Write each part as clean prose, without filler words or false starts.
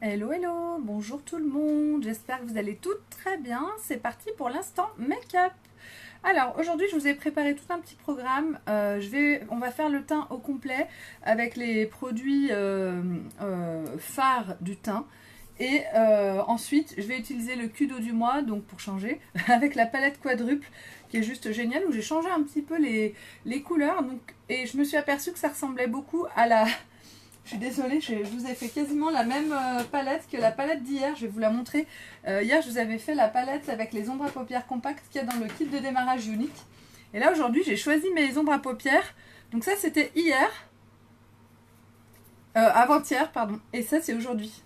Hello, hello, bonjour tout le monde, j'espère que vous allez toutes très bien. C'est parti pour l'instant make-up. Alors aujourd'hui je vous ai préparé tout un petit programme. On va faire le teint au complet avec les produits phares du teint. Et ensuite je vais utiliser le Kudo du mois, donc pour changer, avec la palette quadruple qui est juste géniale, où j'ai changé un petit peu les couleurs. Et je me suis aperçue que ça ressemblait beaucoup à la... Je suis désolée, je vous ai fait quasiment la même palette que la palette d'hier. Je vais vous la montrer. Hier, je vous avais fait la palette avec les ombres à paupières compactes qu'il y a dans le kit de démarrage unique. Et là, aujourd'hui, j'ai choisi mes ombres à paupières. Donc ça, c'était hier. Avant-hier, pardon. Et ça, c'est aujourd'hui.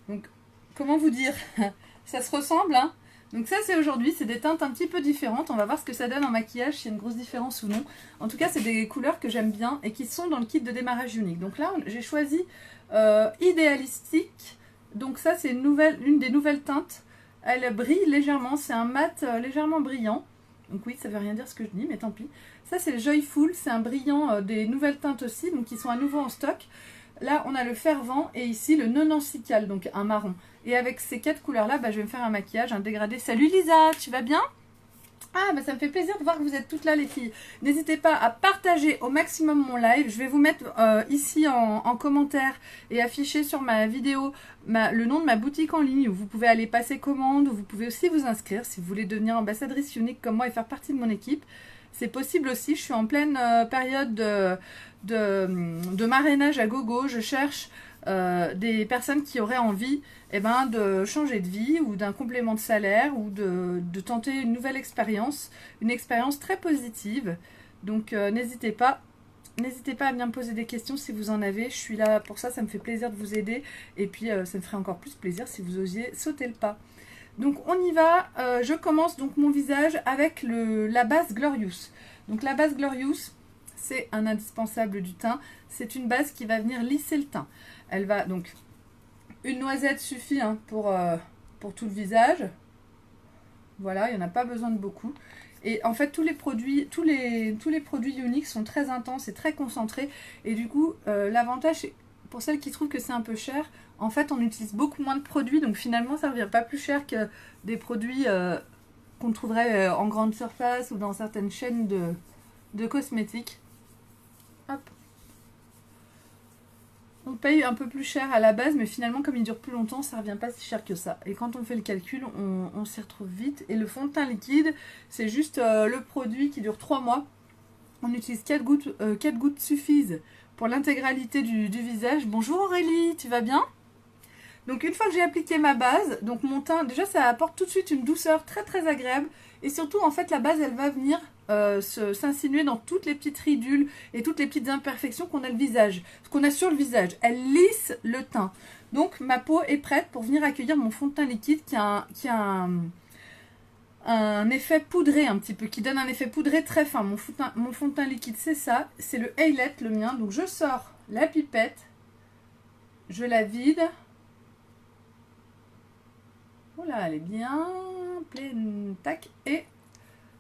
Donc, comment vous dire? Ça se ressemble, hein? Donc ça c'est aujourd'hui, c'est des teintes un petit peu différentes. On va voir ce que ça donne en maquillage, s'il y a une grosse différence ou non. En tout cas c'est des couleurs que j'aime bien et qui sont dans le kit de démarrage unique. Donc là j'ai choisi Idéalistique. Donc ça c'est une des nouvelles teintes. Elle brille légèrement, c'est un mat légèrement brillant. Donc oui, ça veut rien dire ce que je dis, mais tant pis. Ça c'est le Joyful, c'est un brillant des nouvelles teintes aussi, donc qui sont à nouveau en stock. Là, on a le fervent et ici le nonantical, donc un marron. Et avec ces quatre couleurs-là, je vais me faire un maquillage, un dégradé. Salut Lisa, tu vas bien? Ah, ça me fait plaisir de voir que vous êtes toutes là, les filles. N'hésitez pas à partager au maximum mon live. Je vais vous mettre ici en commentaire et afficher sur ma vidéo le nom de ma boutique en ligne où vous pouvez aller passer commande. Vous pouvez aussi vous inscrire si vous voulez devenir ambassadrice unique comme moi et faire partie de mon équipe. C'est possible aussi, je suis en pleine période de marrainage à gogo. Je cherche des personnes qui auraient envie de changer de vie ou d'un complément de salaire ou de tenter une nouvelle expérience, une expérience très positive. Donc n'hésitez pas à venir me poser des questions si vous en avez. Je suis là pour ça, ça me fait plaisir de vous aider. Et puis ça me ferait encore plus plaisir si vous osiez sauter le pas. Donc on y va, je commence donc mon visage avec la base Glorious. Donc la base Glorious, c'est un indispensable du teint. C'est une base qui va venir lisser le teint. Elle va donc... Une noisette suffit pour tout le visage. Voilà, il n'y en a pas besoin de beaucoup. Et en fait, tous les produits uniques sont très intenses et très concentrés. Et du coup, l'avantage, c'est pour celles qui trouvent que c'est un peu cher, en fait, on utilise beaucoup moins de produits. Donc finalement, ça ne revient pas plus cher que des produits qu'on trouverait en grande surface ou dans certaines chaînes de cosmétiques. Hop. On paye un peu plus cher à la base, mais finalement, comme il dure plus longtemps, ça revient pas si cher que ça. Et quand on fait le calcul, on s'y retrouve vite. Et le fond de teint liquide, c'est juste le produit qui dure 3 mois. On utilise 4 gouttes, 4 gouttes suffisent pour l'intégralité du visage. Bonjour Aurélie, tu vas bien? Donc une fois que j'ai appliqué ma base, donc mon teint, déjà ça apporte tout de suite une douceur très très agréable. Et surtout, en fait, la base, elle va venir s'insinuer dans toutes les petites ridules et toutes les petites imperfections qu'on a qu'on a sur le visage. Elle lisse le teint. Donc ma peau est prête pour venir accueillir mon fond de teint liquide qui a un effet poudré un petit peu, qui donne un effet poudré très fin. Mon fond de teint liquide, c'est ça. C'est le Haylet, le mien. Donc je sors la pipette, je la vide. Voilà, elle est bien pleine, tac, et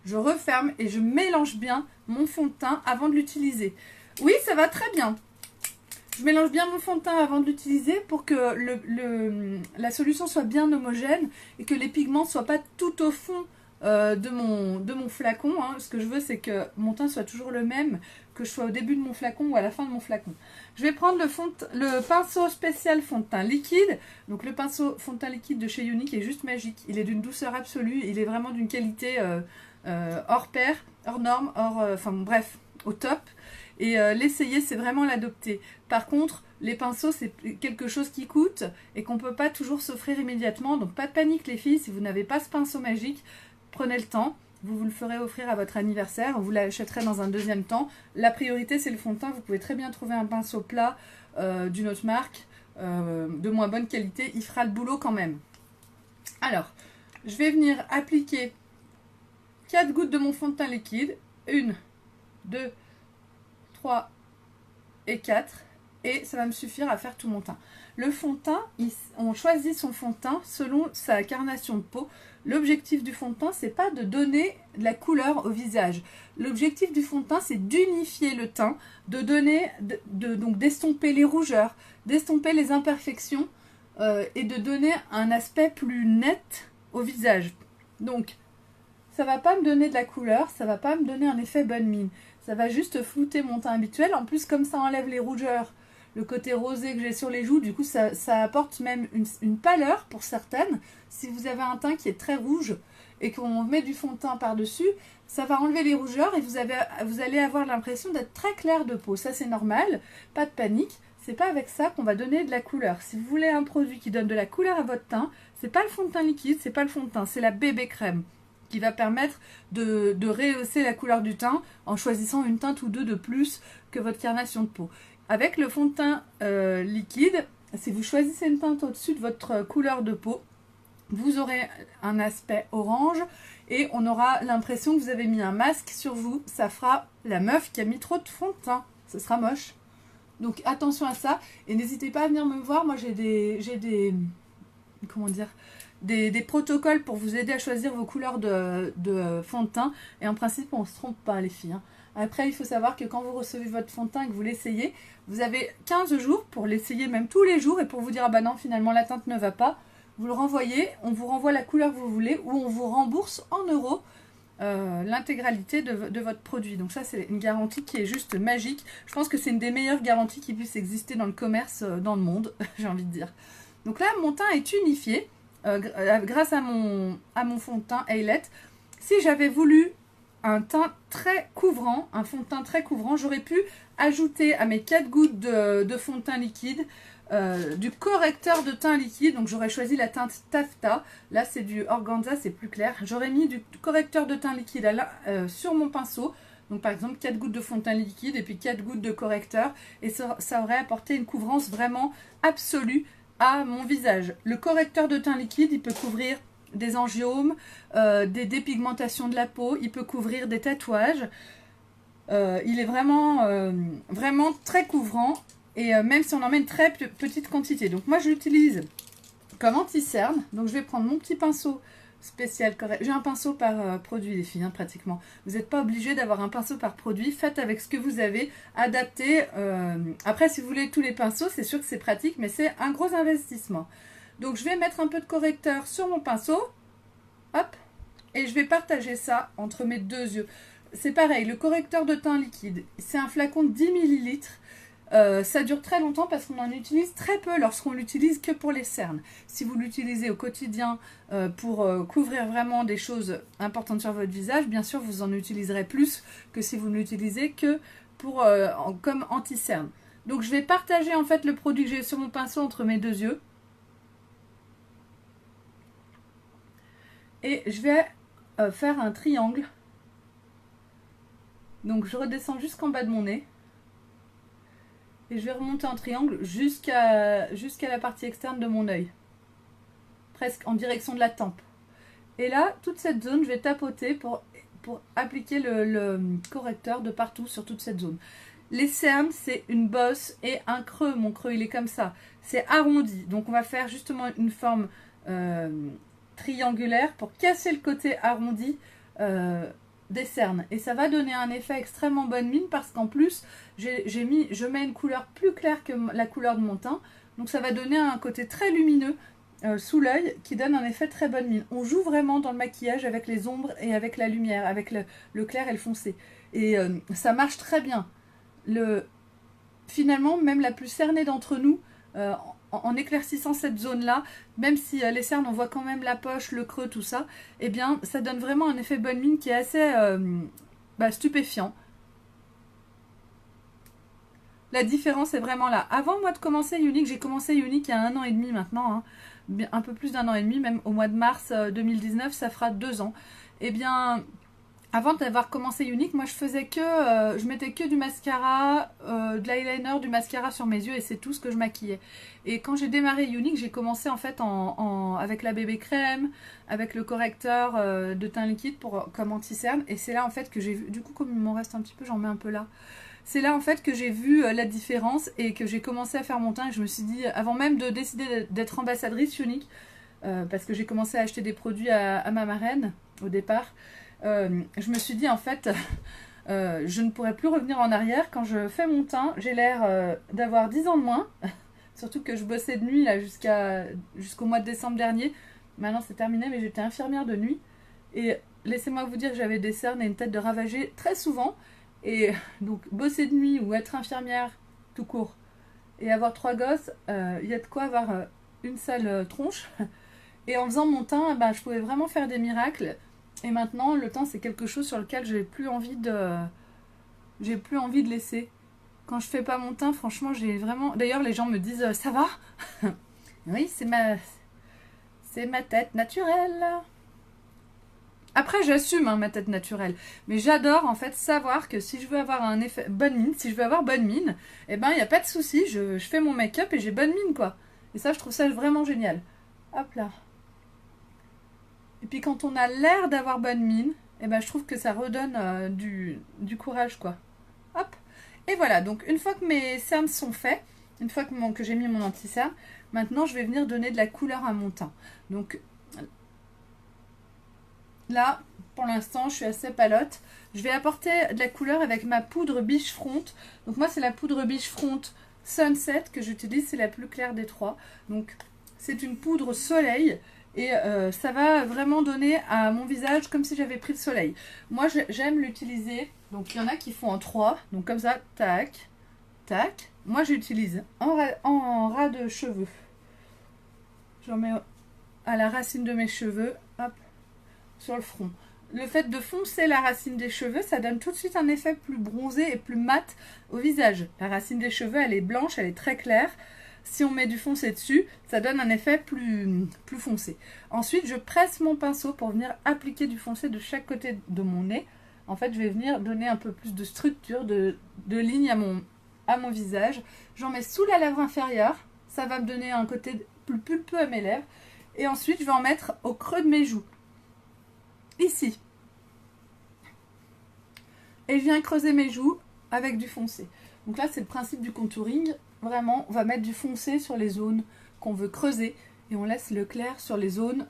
je referme et je mélange bien mon fond de teint avant de l'utiliser. Oui, ça va très bien. Je mélange bien mon fond de teint avant de l'utiliser pour que la solution soit bien homogène et que les pigments ne soient pas tout au fond de mon flacon. Ce que je veux, c'est que mon teint soit toujours le même, que je sois au début de mon flacon ou à la fin de mon flacon. Je vais prendre le pinceau spécial fond de teint liquide. Donc le pinceau fond de teint liquide de chez Unique est juste magique. Il est d'une douceur absolue. Il est vraiment d'une qualité hors pair, hors norme, bref, au top. Et l'essayer, c'est vraiment l'adopter. Par contre, les pinceaux, c'est quelque chose qui coûte et qu'on ne peut pas toujours s'offrir immédiatement. Donc pas de panique les filles, si vous n'avez pas ce pinceau magique, prenez le temps. Vous le ferez offrir à votre anniversaire, vous l'achèterez dans un deuxième temps. La priorité, c'est le fond de teint. Vous pouvez très bien trouver un pinceau plat d'une autre marque, de moins bonne qualité. Il fera le boulot quand même. Alors, je vais venir appliquer 4 gouttes de mon fond de teint liquide. 1, 2, 3 et 4. Et ça va me suffire à faire tout mon teint. Le fond de teint, on choisit son fond de teint selon sa carnation de peau. L'objectif du fond de teint, c'est pas de donner de la couleur au visage. L'objectif du fond de teint, c'est d'unifier le teint, donc d'estomper les rougeurs, d'estomper les imperfections et de donner un aspect plus net au visage. Donc, ça va pas me donner de la couleur, ça va pas me donner un effet bonne mine. Ça va juste flouter mon teint habituel. En plus, comme ça enlève les rougeurs, le côté rosé que j'ai sur les joues, du coup, ça apporte même une pâleur pour certaines. Si vous avez un teint qui est très rouge et qu'on met du fond de teint par-dessus, ça va enlever les rougeurs et vous allez avoir l'impression d'être très clair de peau. Ça, c'est normal, pas de panique. C'est pas avec ça qu'on va donner de la couleur. Si vous voulez un produit qui donne de la couleur à votre teint, c'est pas le fond de teint liquide, c'est pas le fond de teint, c'est la bébé crème qui va permettre de rehausser la couleur du teint en choisissant une teinte ou deux de plus que votre carnation de peau. Avec le fond de teint liquide, si vous choisissez une teinte au-dessus de votre couleur de peau, vous aurez un aspect orange et on aura l'impression que vous avez mis un masque sur vous. Ça fera la meuf qui a mis trop de fond de teint. Ce sera moche. Donc attention à ça et n'hésitez pas à venir me voir. Moi j'ai des comment dire, des protocoles pour vous aider à choisir vos couleurs de fond de teint. Et en principe, on ne se trompe pas, les filles. Après, il faut savoir que quand vous recevez votre fond de teint et que vous l'essayez, vous avez 15 jours pour l'essayer, même tous les jours, et pour vous dire, ah bah non, finalement, la teinte ne va pas. Vous le renvoyez, on vous renvoie la couleur que vous voulez, ou on vous rembourse en euros l'intégralité de votre produit. Donc ça, c'est une garantie qui est juste magique. Je pense que c'est une des meilleures garanties qui puisse exister dans le commerce, dans le monde, j'ai envie de dire. Donc là, mon teint est unifié. Grâce à mon fond de teint Eyelet. Si j'avais voulu un teint très couvrant, un fond de teint très couvrant, j'aurais pu ajouter à mes 4 gouttes de fond de teint liquide du correcteur de teint liquide. Donc j'aurais choisi la teinte Taffeta. Là c'est du organza, c'est plus clair. J'aurais mis du correcteur de teint liquide sur mon pinceau. Donc par exemple 4 gouttes de fond de teint liquide et puis 4 gouttes de correcteur. Et ça aurait apporté une couvrance vraiment absolue à mon visage. Le correcteur de teint liquide, il peut couvrir des angiomes, des dépigmentations de la peau, il peut couvrir des tatouages. Il est vraiment, vraiment très couvrant et même si on en met une très petite quantité. Donc moi je l'utilise comme anti-cerne. Donc je vais prendre mon petit pinceau spécial correct. J'ai un pinceau par produit, les filles, hein, pratiquement. Vous n'êtes pas obligé d'avoir un pinceau par produit. Faites avec ce que vous avez, adapté. Après, si vous voulez tous les pinceaux, c'est sûr que c'est pratique, mais c'est un gros investissement. Donc, je vais mettre un peu de correcteur sur mon pinceau. Hop. Et je vais partager ça entre mes deux yeux. C'est pareil, le correcteur de teint liquide, c'est un flacon de 10 ml. Ça dure très longtemps parce qu'on en utilise très peu lorsqu'on l'utilise que pour les cernes. Si vous l'utilisez au quotidien pour couvrir vraiment des choses importantes sur votre visage, bien sûr vous en utiliserez plus que si vous ne l'utilisez que pour, comme anti-cerne. Donc je vais partager en fait le produit que j'ai sur mon pinceau entre mes deux yeux. Et je vais faire un triangle. Donc je redescends jusqu'en bas de mon nez. Et je vais remonter en triangle jusqu'à la partie externe de mon œil. Presque en direction de la tempe. Et là, toute cette zone, je vais tapoter pour appliquer le correcteur de partout sur toute cette zone. Les cernes, c'est une bosse et un creux. Mon creux, il est comme ça. C'est arrondi. Donc on va faire justement une forme triangulaire pour casser le côté arrondi des cernes. Et ça va donner un effet extrêmement bonne mine parce qu'en plus, je mets une couleur plus claire que la couleur de mon teint. Donc ça va donner un côté très lumineux sous l'œil qui donne un effet très bonne mine. On joue vraiment dans le maquillage avec les ombres et avec la lumière, avec le clair et le foncé. Et ça marche très bien. Finalement, même la plus cernée d'entre nous, en éclaircissant cette zone-là, même si les cernes, on voit quand même la poche, le creux, tout ça, eh bien, ça donne vraiment un effet bonne mine qui est assez stupéfiant. La différence est vraiment là. Avant, moi, de commencer Younique, j'ai commencé Younique il y a 1 an et demi maintenant, hein, un peu plus d'1 an et demi, même au mois de mars 2019, ça fera 2 ans. Eh bien, avant d'avoir commencé Younique, moi je mettais que du mascara, de l'eyeliner, du mascara sur mes yeux et c'est tout ce que je maquillais. Et quand j'ai démarré Younique, j'ai commencé en fait avec la bébé crème, avec le correcteur de teint liquide comme anti-cerne. Et c'est là en fait que j'ai vu, du coup comme il m'en reste un petit peu, j'en mets un peu là. C'est là en fait que j'ai vu la différence et que j'ai commencé à faire mon teint et je me suis dit, avant même de décider d'être ambassadrice Younique, parce que j'ai commencé à acheter des produits à ma marraine au départ, je me suis dit en fait je ne pourrais plus revenir en arrière. Quand je fais mon teint, j'ai l'air d'avoir 10 ans de moins Surtout que je bossais de nuit là jusqu'au mois de décembre dernier. Maintenant c'est terminé, mais j'étais infirmière de nuit. Et laissez-moi vous dire que j'avais des cernes et une tête de ravagée très souvent. Et donc bosser de nuit ou être infirmière tout court et avoir 3 gosses, il y a de quoi avoir une sale tronche. Et en faisant mon teint, ben, je pouvais vraiment faire des miracles. Et maintenant, le teint, c'est quelque chose sur lequel j'ai plus envie de laisser. Quand je fais pas mon teint, franchement, j'ai vraiment... D'ailleurs, les gens me disent, ça va? Oui, c'est ma tête naturelle. Après, j'assume hein, ma tête naturelle. Mais j'adore, en fait, savoir que si je veux avoir un effet bonne mine, si je veux avoir bonne mine, eh ben, il n'y a pas de souci. Je fais mon make-up et j'ai bonne mine, quoi. Et ça, je trouve ça vraiment génial. Hop là. Et puis quand on a l'air d'avoir bonne mine, eh ben, je trouve que ça redonne du courage, quoi. Hop. Et voilà, donc une fois que mes cernes sont faits, une fois que j'ai mis mon anti-cerne, maintenant je vais venir donner de la couleur à mon teint. Donc là, pour l'instant, je suis assez palote. Je vais apporter de la couleur avec ma poudre Beachfront. Donc moi, c'est la poudre Beachfront Sunset que j'utilise, c'est la plus claire des trois. Donc c'est une poudre soleil. Et ça va vraiment donner à mon visage comme si j'avais pris le soleil. Moi, j'aime l'utiliser. Donc, il y en a qui font en 3. Donc, comme ça, tac, tac. Moi, j'utilise en ras de cheveux. J'en mets à la racine de mes cheveux. Hop, sur le front. Le fait de foncer la racine des cheveux, ça donne tout de suite un effet plus bronzé et plus mat au visage. La racine des cheveux, elle est blanche, elle est très claire. Si on met du foncé dessus, ça donne un effet plus foncé. Ensuite, je presse mon pinceau pour venir appliquer du foncé de chaque côté de mon nez. En fait, je vais venir donner un peu plus de structure, de ligne à mon visage. J'en mets sous la lèvre inférieure. Ça va me donner un côté plus pulpeux à mes lèvres. Et ensuite, je vais en mettre au creux de mes joues. Ici. Et je viens creuser mes joues avec du foncé. Donc là, c'est le principe du contouring. Vraiment, on va mettre du foncé sur les zones qu'on veut creuser et on laisse le clair sur les zones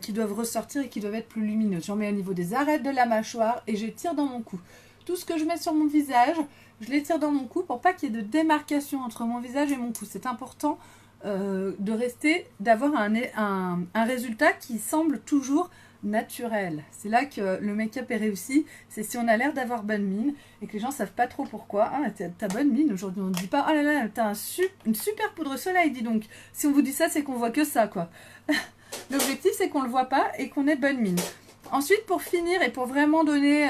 qui doivent ressortir et qui doivent être plus lumineuses. J'en mets au niveau des arêtes de la mâchoire et j'étire dans mon cou. Tout ce que je mets sur mon visage, je l'étire dans mon cou pour pas qu'il y ait de démarcation entre mon visage et mon cou. C'est important d'avoir un résultat qui semble toujours naturel. C'est là que le make-up est réussi, c'est si on a l'air d'avoir bonne mine et que les gens savent pas trop pourquoi. Ah, t'as bonne mine aujourd'hui, on ne dit pas oh là là, t'as une super poudre soleil, dis donc. Si on vous dit ça, c'est qu'on voit que ça, quoi. L'objectif, c'est qu'on le voit pas et qu'on ait bonne mine. Ensuite, pour finir et pour vraiment donner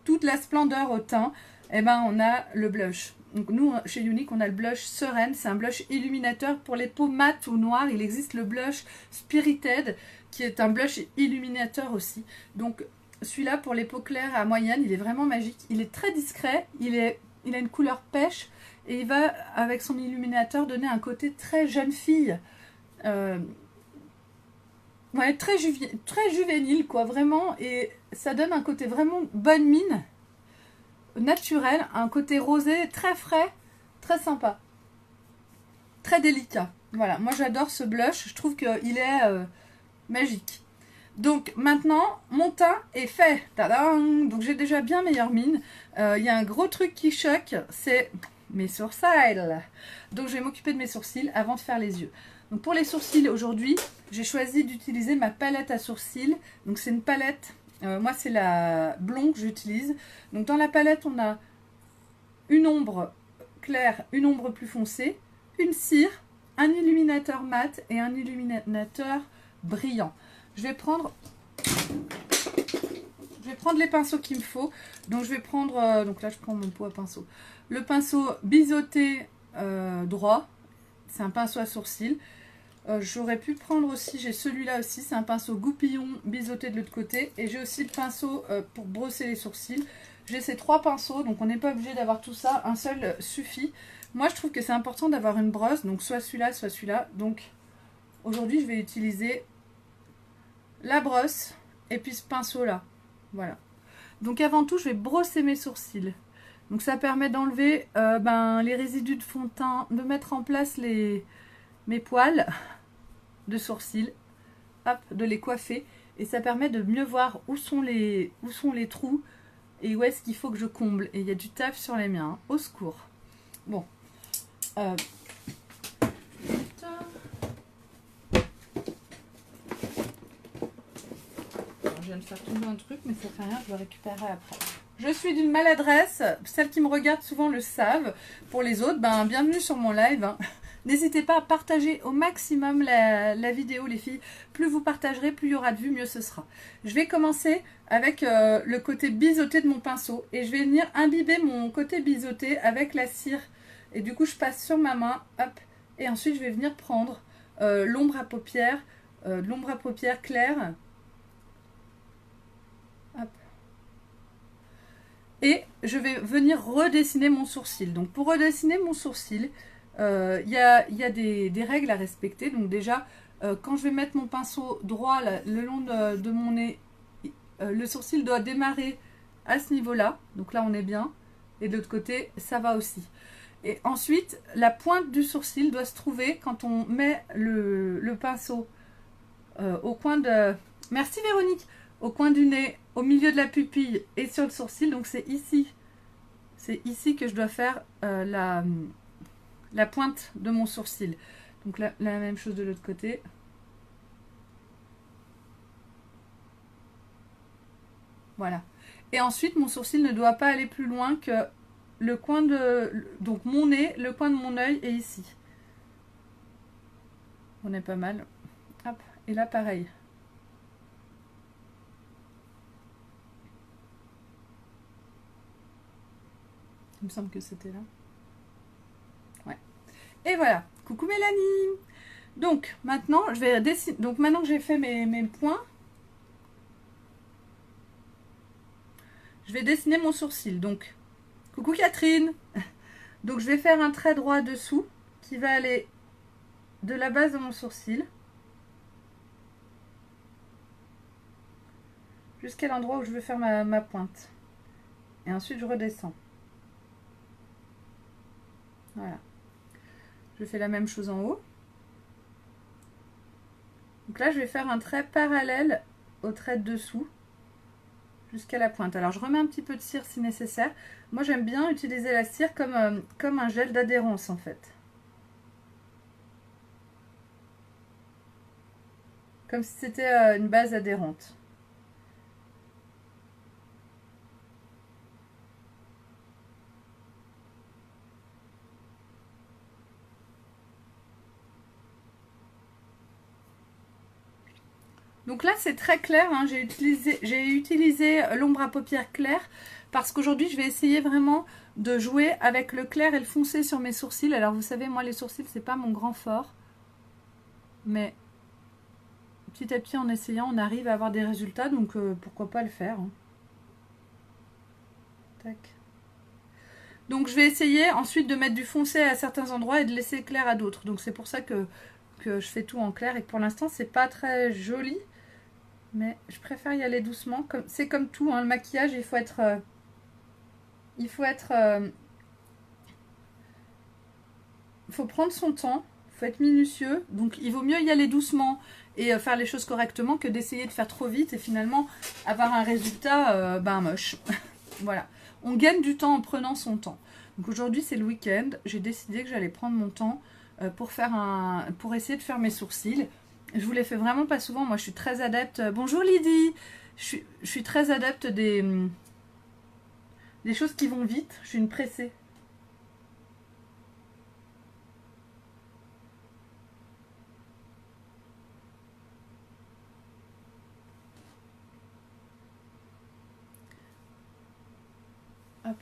toute la splendeur au teint, eh ben, on a le blush. Donc nous, chez Younique, on a le blush Sereine. C'est un blush illuminateur pour les peaux mates ou noires. Il existe le blush Spirited, qui est un blush illuminateur aussi. Donc celui-là, pour les peaux claires à moyenne, il est vraiment magique. Il est très discret, il a une couleur pêche, et il va, avec son illuminateur, donner un côté très jeune fille. Ouais, très juvénile, quoi, vraiment. Et ça donne un côté vraiment bonne mine, naturel, un côté rosé, très frais, très sympa. Très délicat. Voilà, moi j'adore ce blush, je trouve qu'il est magique. Donc maintenant, mon teint est fait. Tadam! Donc j'ai déjà bien meilleure mine. Il y a un gros truc qui choque, c'est mes sourcils. Donc je vais m'occuper de mes sourcils avant de faire les yeux. Donc pour les sourcils, aujourd'hui, j'ai choisi d'utiliser ma palette à sourcils. Donc c'est une palette, moi c'est la blonde que j'utilise. Donc dans la palette, on a une ombre claire, une ombre plus foncée, une cire, un illuminateur mat et un illuminateur brillant. Je vais prendre les pinceaux qu'il me faut. Donc je vais prendre, donc là je prends mon pot à pinceau. Le pinceau biseauté droit, c'est un pinceau à sourcils. J'aurais pu prendre aussi, j'ai celui-là aussi, c'est un pinceau goupillon biseauté de l'autre côté. Et j'ai aussi le pinceau pour brosser les sourcils. J'ai ces 3 pinceaux, donc on n'est pas obligé d'avoir tout ça, un seul suffit. Moi je trouve que c'est important d'avoir une brosse, donc soit celui-là, soit celui-là. Donc aujourd'hui je vais utiliser la brosse et puis ce pinceau là. Voilà. Donc avant tout je vais brosser mes sourcils. Donc ça permet d'enlever les résidus de fond de teint, de mettre en place mes poils de sourcils, hop, de les coiffer. Et ça permet de mieux voir où sont les trous et où est-ce qu'il faut que je comble. Et il y a du taf sur les miens, hein. Au secours. Bon. s'est retombé un truc, mais ça fait rien, je le récupérerai après. Je suis d'une maladresse, celles qui me regardent souvent le savent. Pour les autres, ben, bienvenue sur mon live. Hein. N'hésitez pas à partager au maximum la vidéo, les filles. Plus vous partagerez, plus il y aura de vues, mieux ce sera. Je vais commencer avec le côté biseauté de mon pinceau. Et je vais venir imbiber mon côté biseauté avec la cire. Et du coup, je passe sur ma main, hop. Et ensuite, je vais venir prendre l'ombre à paupières, claire. Hop. Et je vais venir redessiner mon sourcil. Donc pour redessiner mon sourcil, il y a des règles à respecter. Donc déjà, quand je vais mettre mon pinceau droit là, le long de mon nez, le sourcil doit démarrer à ce niveau-là. Donc là, on est bien. Et de l'autre côté, ça va aussi. Et ensuite, la pointe du sourcil doit se trouver quand on met le pinceau au coin de... Merci Véronique! Au coin du nez, au milieu de la pupille et sur le sourcil. Donc c'est ici. C'est ici que je dois faire la pointe de mon sourcil. Donc la même chose de l'autre côté. Voilà. Et ensuite, mon sourcil ne doit pas aller plus loin que le coin de... Donc mon nez, le coin de mon œil est ici. On est pas mal. Hop. Et là, pareil. Il me semble que c'était là. Ouais. Et voilà. Coucou Mélanie. Donc, maintenant, je vais dessiner. Donc, maintenant que j'ai fait mes points, je vais dessiner mon sourcil. Donc, coucou Catherine. Donc, je vais faire un trait droit dessous qui va aller de la base de mon sourcil jusqu'à l'endroit où je veux faire ma pointe. Et ensuite, je redescends. Voilà. Je fais la même chose en haut. Donc là, je vais faire un trait parallèle au trait de dessous jusqu'à la pointe. Alors, je remets un petit peu de cire si nécessaire. Moi, j'aime bien utiliser la cire comme un gel d'adhérence, en fait. Comme si c'était une base adhérente. Donc là, c'est très clair. Hein. J'ai utilisé l'ombre à paupières claire parce qu'aujourd'hui, je vais essayer vraiment de jouer avec le clair et le foncé sur mes sourcils. Alors, vous savez, moi, les sourcils, c'est pas mon grand fort. Mais petit à petit, en essayant, on arrive à avoir des résultats. Donc, pourquoi pas le faire. Hein. Tac. Donc, je vais essayer ensuite de mettre du foncé à certains endroits et de laisser clair à d'autres. Donc, c'est pour ça que je fais tout en clair et que pour l'instant, c'est pas très joli. Mais je préfère y aller doucement. C'est comme tout, hein, le maquillage, il faut être prendre son temps, il faut être minutieux. Donc il vaut mieux y aller doucement et faire les choses correctement que d'essayer de faire trop vite et finalement avoir un résultat moche. Voilà. On gagne du temps en prenant son temps. Donc aujourd'hui c'est le week-end. J'ai décidé que j'allais prendre mon temps pour essayer de faire mes sourcils. Je vous les fais vraiment pas souvent. Moi, je suis très adepte. Bonjour Lydie. Je suis très adepte des choses qui vont vite. Je suis une pressée. Hop.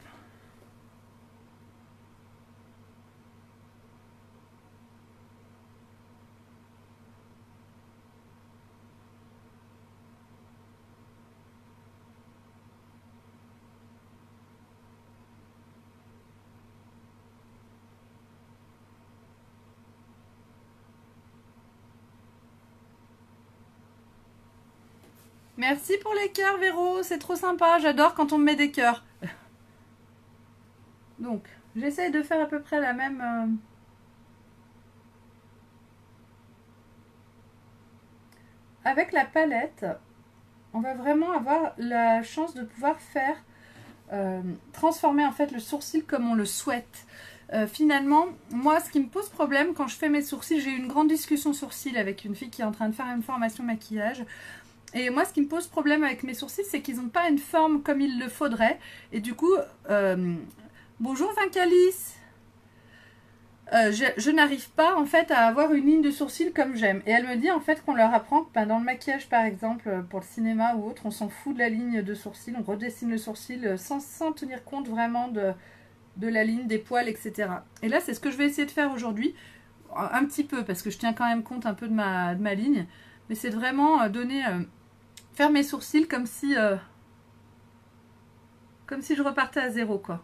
Merci pour les cœurs, Véro. C'est trop sympa. J'adore quand on me met des cœurs. Donc, j'essaye de faire à peu près la même... Avec la palette, on va vraiment avoir la chance de pouvoir faire... transformer en fait le sourcil comme on le souhaite. Finalement, moi, ce qui me pose problème quand je fais mes sourcils, j'ai eu une grande discussion sourcils avec une fille qui est en train de faire une formation maquillage. Et moi, ce qui me pose problème avec mes sourcils, c'est qu'ils n'ont pas une forme comme il le faudrait. Et du coup, bonjour Vincalis. Je n'arrive pas en fait à avoir une ligne de sourcils comme j'aime. Et elle me dit en fait qu'on leur apprend que dans le maquillage par exemple, pour le cinéma ou autre, on s'en fout de la ligne de sourcil, on redessine le sourcil sans tenir compte vraiment de la ligne des poils, etc. Et là, c'est ce que je vais essayer de faire aujourd'hui, un petit peu, parce que je tiens quand même compte un peu de ma ligne, mais c'est de vraiment faire mes sourcils comme si je repartais à zéro, quoi.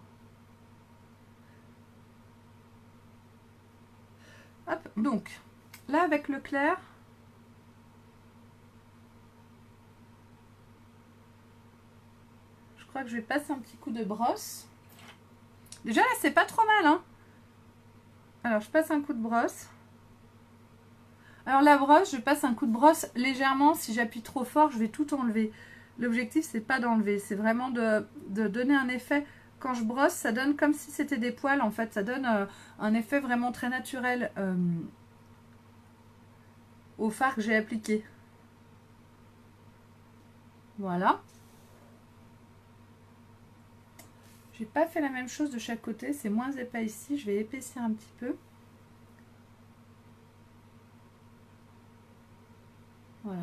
Hop, donc, là avec le clair, je crois que je vais passer un petit coup de brosse. Déjà là, c'est pas trop mal, hein. Alors, je passe un coup de brosse. Alors la brosse, je passe un coup de brosse légèrement. Si j'appuie trop fort, je vais tout enlever. L'objectif, c'est pas d'enlever, c'est vraiment de donner un effet. Quand je brosse, ça donne comme si c'était des poils, en fait. Ça donne un effet vraiment très naturel au fard que j'ai appliqué. Voilà. J'ai pas fait la même chose de chaque côté, c'est moins épais ici. Je vais épaissir un petit peu. Voilà,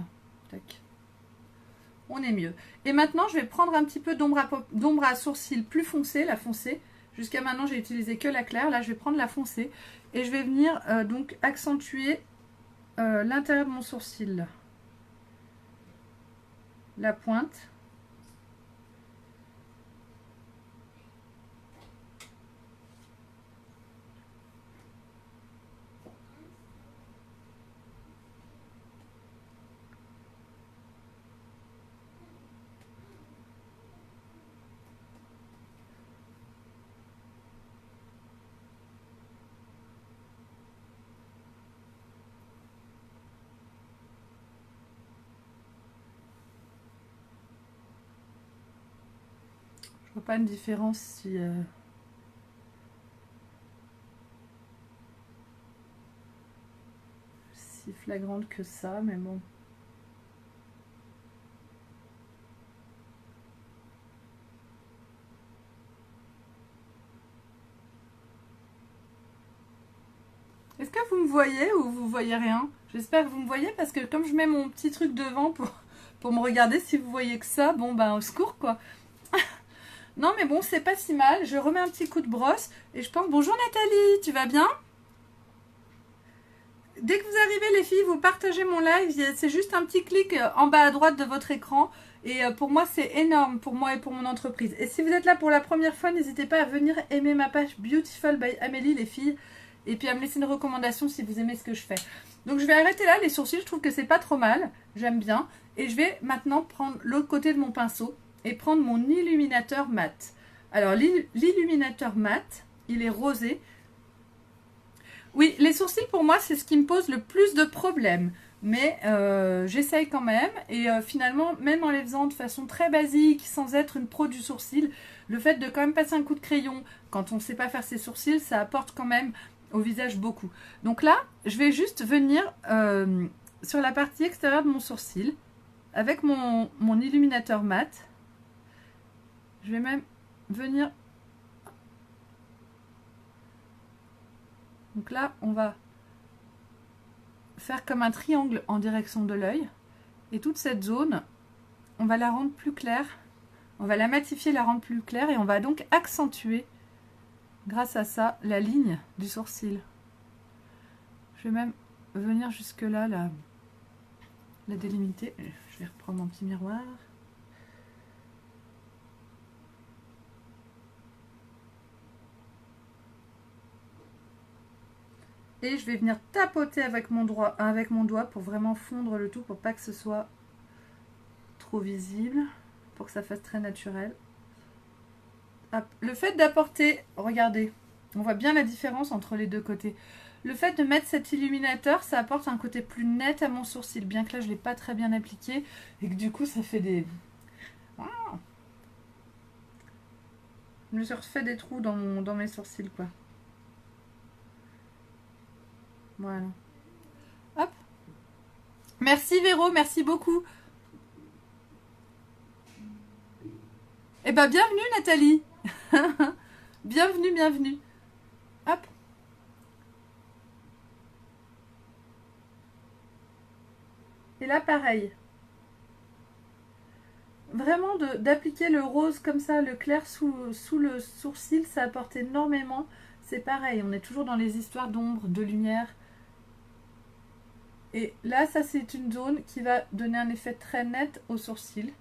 tac. On est mieux. Et maintenant, je vais prendre un petit peu d'ombre à sourcils plus foncée, la foncée. Jusqu'à maintenant, j'ai utilisé que la claire. Là, je vais prendre la foncée. Et je vais venir donc accentuer l'intérieur de mon sourcil. La pointe. Je vois pas une différence si flagrante que ça, mais bon. Est-ce que vous me voyez ou vous voyez rien? J'espère que vous me voyez parce que comme je mets mon petit truc devant pour me regarder, si vous voyez que ça, bon ben au secours quoi. Non mais bon, c'est pas si mal. Je remets un petit coup de brosse et je pense... Bonjour Nathalie, tu vas bien? Dès que vous arrivez les filles, vous partagez mon live. C'est juste un petit clic en bas à droite de votre écran. Et pour moi, c'est énorme pour moi et pour mon entreprise. Et si vous êtes là pour la première fois, n'hésitez pas à venir aimer ma page Beautiful by Amélie les filles. Et puis à me laisser une recommandation si vous aimez ce que je fais. Donc je vais arrêter là les sourcils. Je trouve que c'est pas trop mal. J'aime bien. Et je vais maintenant prendre l'autre côté de mon pinceau et prendre mon illuminateur mat. Alors l'illuminateur mat, il est rosé. Oui, les sourcils pour moi c'est ce qui me pose le plus de problèmes. Mais j'essaye quand même. Et finalement, même en les faisant de façon très basique, sans être une pro du sourcil, le fait de quand même passer un coup de crayon quand on ne sait pas faire ses sourcils, ça apporte quand même au visage beaucoup. Donc là, je vais juste venir sur la partie extérieure de mon sourcil avec mon illuminateur mat. Je vais même venir... Donc là, on va faire comme un triangle en direction de l'œil. Et toute cette zone, on va la rendre plus claire. On va la matifier, la rendre plus claire. Et on va donc accentuer, grâce à ça, la ligne du sourcil. Je vais même venir jusque là, la délimiter. Je vais reprendre mon petit miroir. Et je vais venir tapoter avec mon doigt pour vraiment fondre le tout, pour pas que ce soit trop visible, pour que ça fasse très naturel. Hop. Le fait d'apporter, regardez, on voit bien la différence entre les deux côtés. Le fait de mettre cet illuminateur, ça apporte un côté plus net à mon sourcil, bien que là je ne l'ai pas très bien appliqué et que du coup ça fait des... Je me suis refait des trous dans mes sourcils, quoi. Voilà. Hop. Merci Véro, merci beaucoup. Eh ben, bienvenue Nathalie. Bienvenue, bienvenue. Hop. Et là, pareil. Vraiment d'appliquer le rose comme ça, le clair sous le sourcil, ça apporte énormément. C'est pareil, on est toujours dans les histoires d'ombre, de lumière. Et là, ça c'est une zone qui va donner un effet très net au sourcil.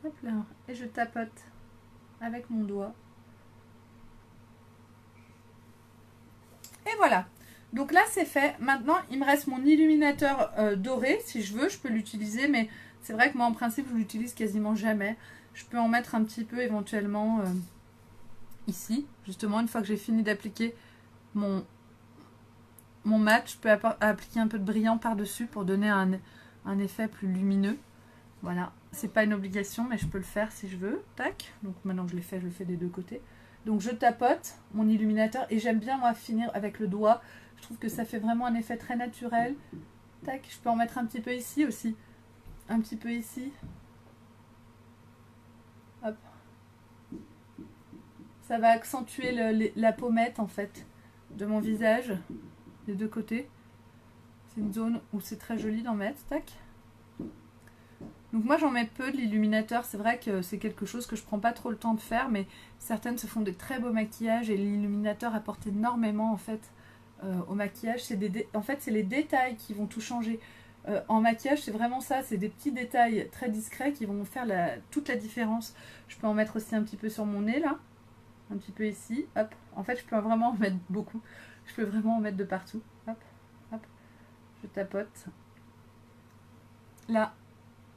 Hop là, et je tapote avec mon doigt. Et voilà. Donc là c'est fait. Maintenant il me reste mon illuminateur doré. Si je veux je peux l'utiliser, mais c'est vrai que moi en principe je l'utilise quasiment jamais. Je peux en mettre un petit peu éventuellement ici. Justement une fois que j'ai fini d'appliquer mon mat, je peux appliquer un peu de brillant par dessus pour donner un effet plus lumineux. Voilà, c'est pas une obligation mais je peux le faire si je veux. Tac. Donc maintenant que je l'ai fait, je le fais des deux côtés. Donc je tapote mon illuminateur et j'aime bien moi finir avec le doigt. Je trouve que ça fait vraiment un effet très naturel. Tac, je peux en mettre un petit peu ici aussi. Un petit peu ici. Hop. Ça va accentuer la pommette en fait de mon visage, des deux côtés. C'est une zone où c'est très joli d'en mettre. Tac. Donc moi j'en mets peu de l'illuminateur, c'est vrai que c'est quelque chose que je prends pas trop le temps de faire, mais certaines se font des très beaux maquillages et l'illuminateur apporte énormément en fait au maquillage. En fait c'est les détails qui vont tout changer. En maquillage c'est vraiment ça, c'est des petits détails très discrets qui vont faire toute la différence. Je peux en mettre aussi un petit peu sur mon nez là, un petit peu ici, hop. En fait je peux vraiment en mettre beaucoup, je peux vraiment en mettre de partout, hop, hop. Je tapote. Là.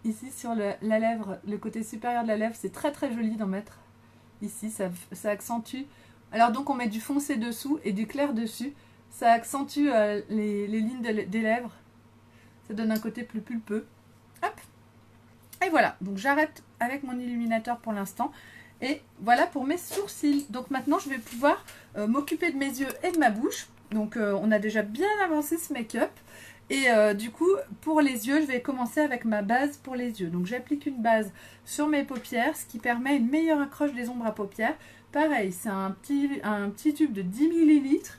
Ici sur la lèvre, le côté supérieur de la lèvre, c'est très très joli d'en mettre. Ici, ça accentue. Alors donc on met du foncé dessous et du clair dessus. Ça accentue les lignes des lèvres. Ça donne un côté plus pulpeux. Hop. Et voilà, donc j'arrête avec mon illuminateur pour l'instant. Et voilà pour mes sourcils. Donc maintenant je vais pouvoir m'occuper de mes yeux et de ma bouche. Donc on a déjà bien avancé ce make-up. Et du coup, pour les yeux, je vais commencer avec ma base pour les yeux. Donc j'applique une base sur mes paupières, ce qui permet une meilleure accroche des ombres à paupières. Pareil, c'est un petit tube de 10 millilitres.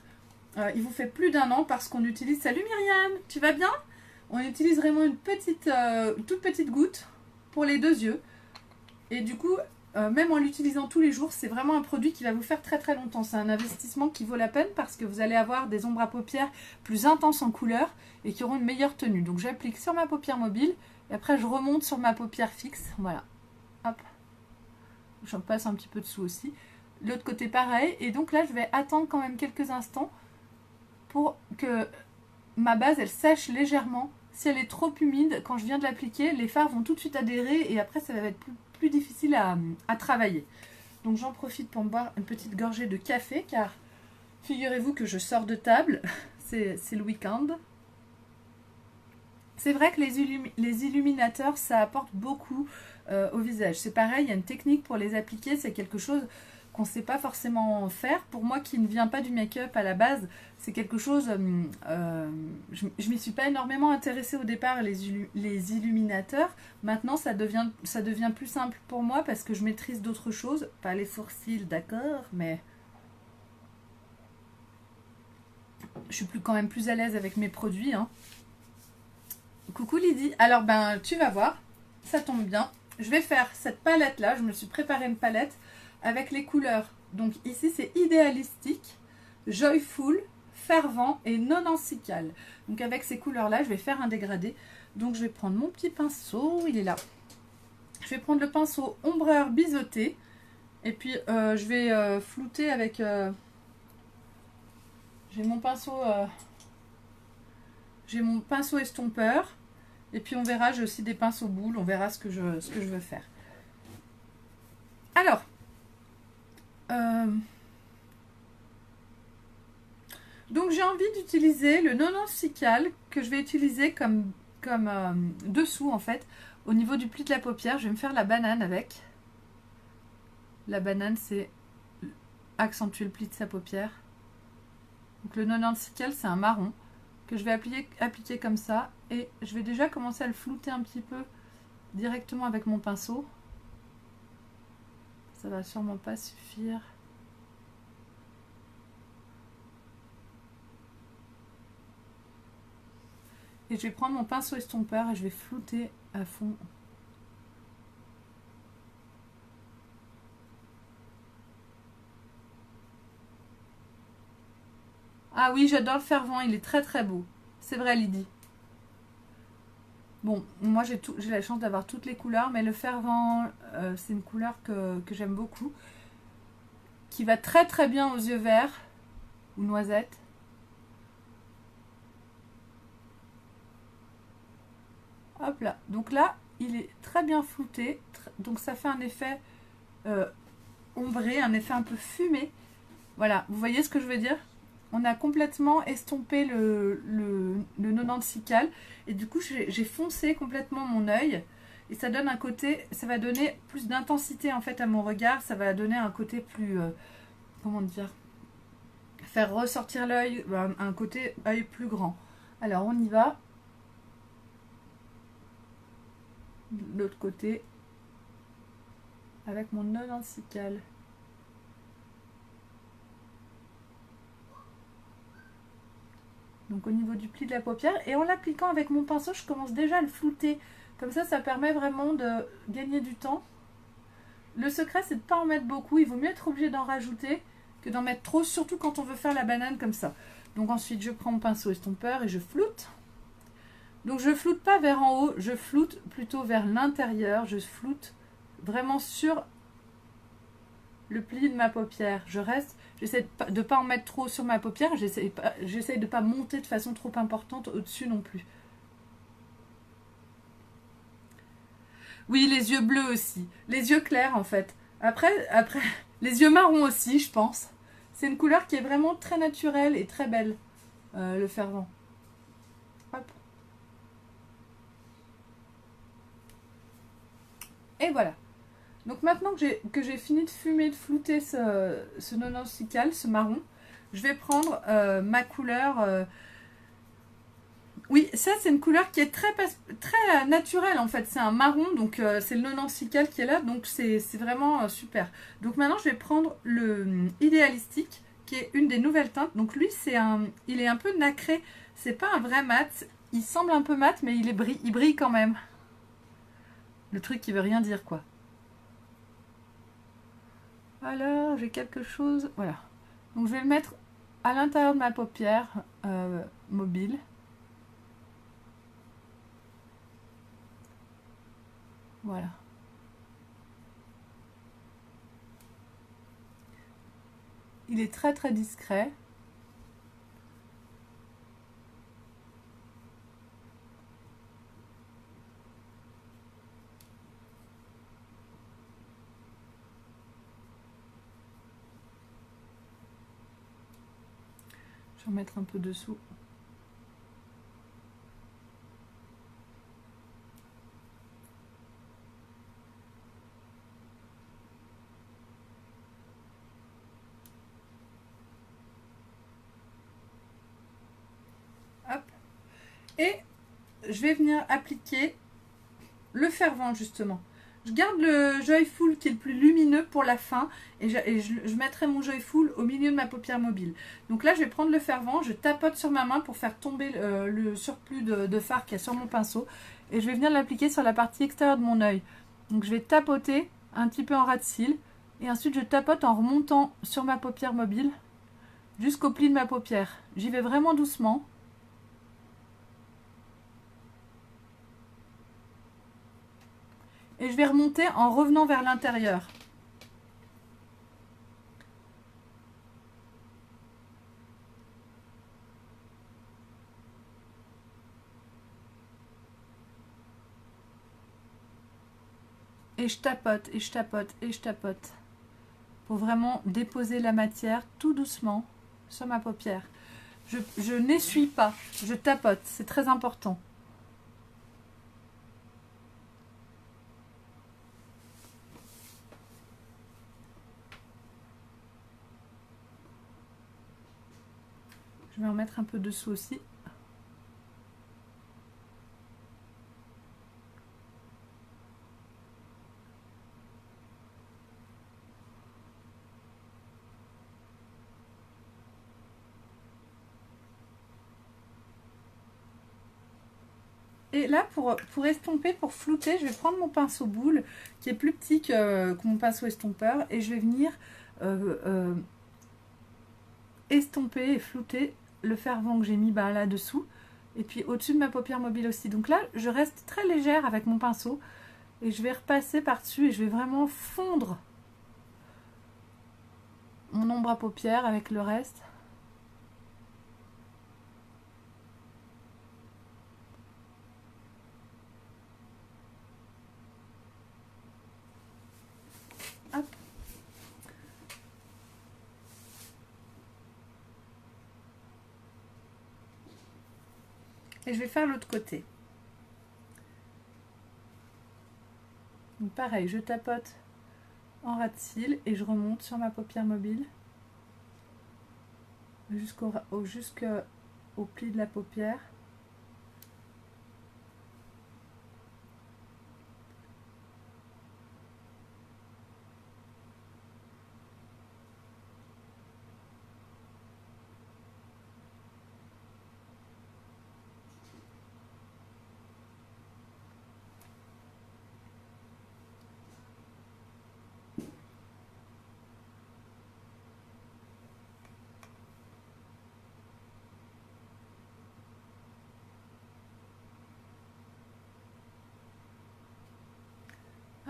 Il vous fait plus d'1 an parce qu'on utilise... Salut Myriam, tu vas bien? On utilise vraiment une toute petite goutte pour les deux yeux. Et du coup, même en l'utilisant tous les jours, c'est vraiment un produit qui va vous faire très très longtemps. C'est un investissement qui vaut la peine parce que vous allez avoir des ombres à paupières plus intenses en couleur et qui auront une meilleure tenue. Donc j'applique sur ma paupière mobile et après je remonte sur ma paupière fixe. Voilà. Hop. J'en passe un petit peu dessous aussi. L'autre côté pareil. Et donc là je vais attendre quand même quelques instants pour que ma base elle sèche légèrement. Si elle est trop humide, quand je viens de l'appliquer, les fards vont tout de suite adhérer et après ça va être plus difficile à travailler. Donc j'en profite pour me boire une petite gorgée de café car figurez-vous que je sors de table, c'est le week-end. C'est vrai que les illuminateurs ça apporte beaucoup au visage. C'est pareil, il y a une technique pour les appliquer, c'est quelque chose qu'on ne sait pas forcément faire. Pour moi qui ne viens pas du make-up à la base, c'est quelque chose, je m'y suis pas énormément intéressée au départ, les illuminateurs. Maintenant ça devient plus simple pour moi parce que je maîtrise d'autres choses, pas les sourcils d'accord, mais je suis quand même plus à l'aise avec mes produits. Hein. Coucou Lydie, alors ben tu vas voir, ça tombe bien. Je vais faire cette palette là, je me suis préparé une palette avec les couleurs. Donc ici c'est idéalistique, joyful, fervent et non ensical. Donc avec ces couleurs là je vais faire un dégradé. Donc je vais prendre mon petit pinceau, il est là. Je vais prendre le pinceau ombreur biseauté et puis je vais flouter avec j'ai mon pinceau estompeur et puis on verra, j'ai aussi des pinceaux boules, on verra ce que je veux faire. Alors donc j'ai envie d'utiliser le non ensical que je vais utiliser comme dessous en fait au niveau du pli de la paupière. Je vais me faire la banane avec. La banane c'est accentuer le pli de sa paupière. Donc le 96 cal, c'est un marron que je vais appliquer comme ça. Et je vais déjà commencer à le flouter un petit peu directement avec mon pinceau. Ça va sûrement pas suffire. Et je vais prendre mon pinceau estompeur et je vais flouter à fond. Ah oui, j'adore le fer-vent, il est très très beau. C'est vrai, Lydie. Bon, moi j'ai la chance d'avoir toutes les couleurs, mais le fer-vent, c'est une couleur que j'aime beaucoup. Qui va très très bien aux yeux verts ou noisettes. Hop là, donc là, il est très bien flouté. Donc ça fait un effet ombré, un effet un peu fumé. Voilà, vous voyez ce que je veux dire? On a complètement estompé le 96 cal et du coup j'ai foncé complètement mon œil et ça donne un côté, ça va donner plus d'intensité en fait à mon regard, ça va donner un côté plus, comment dire, faire ressortir l'œil, un côté œil plus grand. Alors on y va, de l'autre côté avec mon 96 cal. Donc au niveau du pli de la paupière, et en l'appliquant avec mon pinceau, je commence déjà à le flouter. Comme ça permet vraiment de gagner du temps. Le secret, c'est de ne pas en mettre beaucoup. Il vaut mieux être obligé d'en rajouter que d'en mettre trop, surtout quand on veut faire la banane comme ça. Donc ensuite, je prends mon pinceau estompeur et je floute. Donc je floute pas vers en haut, je floute plutôt vers l'intérieur. Je floute vraiment sur le pli de ma paupière. Je reste, j'essaie de ne pas en mettre trop sur ma paupière, j'essaie de ne pas monter de façon trop importante au-dessus non plus. Oui, les yeux bleus aussi, les yeux clairs en fait. Après les yeux marrons aussi, je pense. C'est une couleur qui est vraiment très naturelle et très belle, le fer-vent. Hop. Et voilà. Donc maintenant que j'ai fini de fumer, de flouter ce 96 cal, ce marron, je vais prendre ma couleur. Oui, ça c'est une couleur qui est très naturelle en fait. C'est un marron, donc c'est le 96 cal qui est là, donc c'est vraiment super. Donc maintenant je vais prendre le idéalistique, qui est une des nouvelles teintes. Donc lui il est un peu nacré. C'est pas un vrai mat. Il semble un peu mat, mais il brille quand même. Le truc qui veut rien dire quoi. Alors, j'ai quelque chose. Voilà. Donc, je vais le mettre à l'intérieur de ma paupière mobile. Voilà. Il est très très discret. Je vais en mettre un peu dessous. Hop. Et je vais venir appliquer le fer-vent justement. Je garde le Joyful qui est le plus lumineux pour la fin et je mettrai mon Joyful au milieu de ma paupière mobile. Donc là je vais prendre le fer-vent, je tapote sur ma main pour faire tomber le surplus de fard qu'il y a sur mon pinceau et je vais venir l'appliquer sur la partie extérieure de mon œil. Donc je vais tapoter un petit peu en ras de cils et ensuite je tapote en remontant sur ma paupière mobile jusqu'au pli de ma paupière. J'y vais vraiment doucement. Et je vais remonter en revenant vers l'intérieur. Et je tapote, et je tapote, et je tapote. Pour vraiment déposer la matière tout doucement sur ma paupière. Je n'essuie pas, je tapote, c'est très important. vais en mettre un peu dessous aussi. Et là, pour estomper, pour flouter, je vais prendre mon pinceau boule, qui est plus petit que mon pinceau estompeur, et je vais venir estomper et flouter le fer blanc que j'ai mis là-dessous, et puis au-dessus de ma paupière mobile aussi. Donc là, je reste très légère avec mon pinceau, et je vais repasser par-dessus, et je vais vraiment fondre mon ombre à paupières avec le reste. Hop. Et je vais faire l'autre côté. Donc pareil, je tapote en ras de cils et je remonte sur ma paupière mobile jusqu'au pli de la paupière.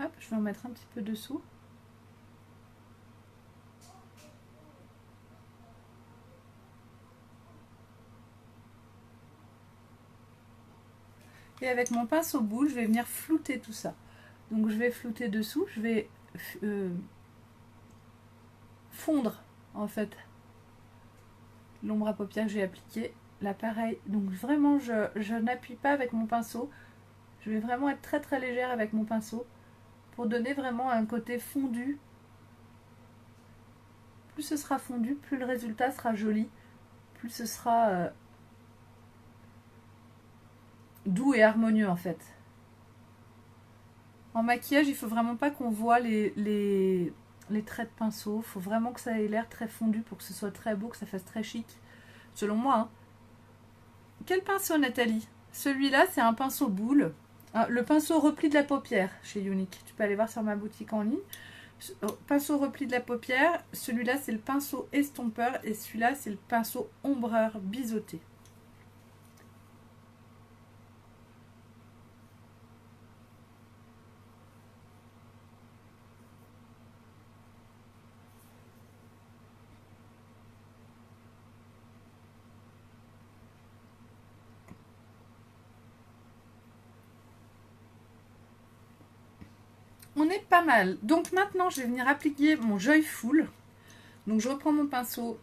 Hop, je vais en mettre un petit peu dessous. Et avec mon pinceau boule, je vais venir flouter tout ça. Donc je vais flouter dessous, je vais fondre en fait l'ombre à paupières que j'ai appliquée. Là pareil, donc vraiment je n'appuie pas avec mon pinceau. Je vais vraiment être très très légère avec mon pinceau pour donner vraiment un côté fondu. Plus ce sera fondu, plus le résultat sera joli, plus ce sera doux et harmonieux en fait. En maquillage, il faut vraiment pas qu'on voit les traits de pinceau. Il faut vraiment que ça ait l'air très fondu pour que ce soit très beau, que ça fasse très chic. Selon moi. Hein. Quel pinceau, Nathalie? Celui-là, c'est un pinceau boule. Le pinceau repli de la paupière chez Younique. Tu peux aller voir sur ma boutique en ligne. Pinceau repli de la paupière. Celui-là, c'est le pinceau estompeur. Et celui-là, c'est le pinceau ombreur biseauté. On est pas mal. Donc maintenant, je vais venir appliquer mon Joyful. Donc je reprends mon pinceau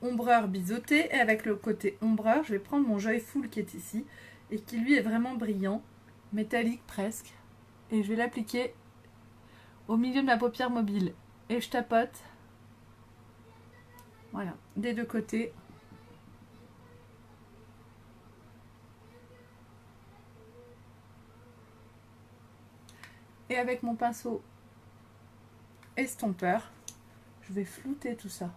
ombreur biseauté et avec le côté ombreur, je vais prendre mon Joyful qui est ici et qui lui est vraiment brillant, métallique presque. Et je vais l'appliquer au milieu de ma paupière mobile. Et je tapote. Voilà, des deux côtés. Et avec mon pinceau estompeur, je vais flouter tout ça.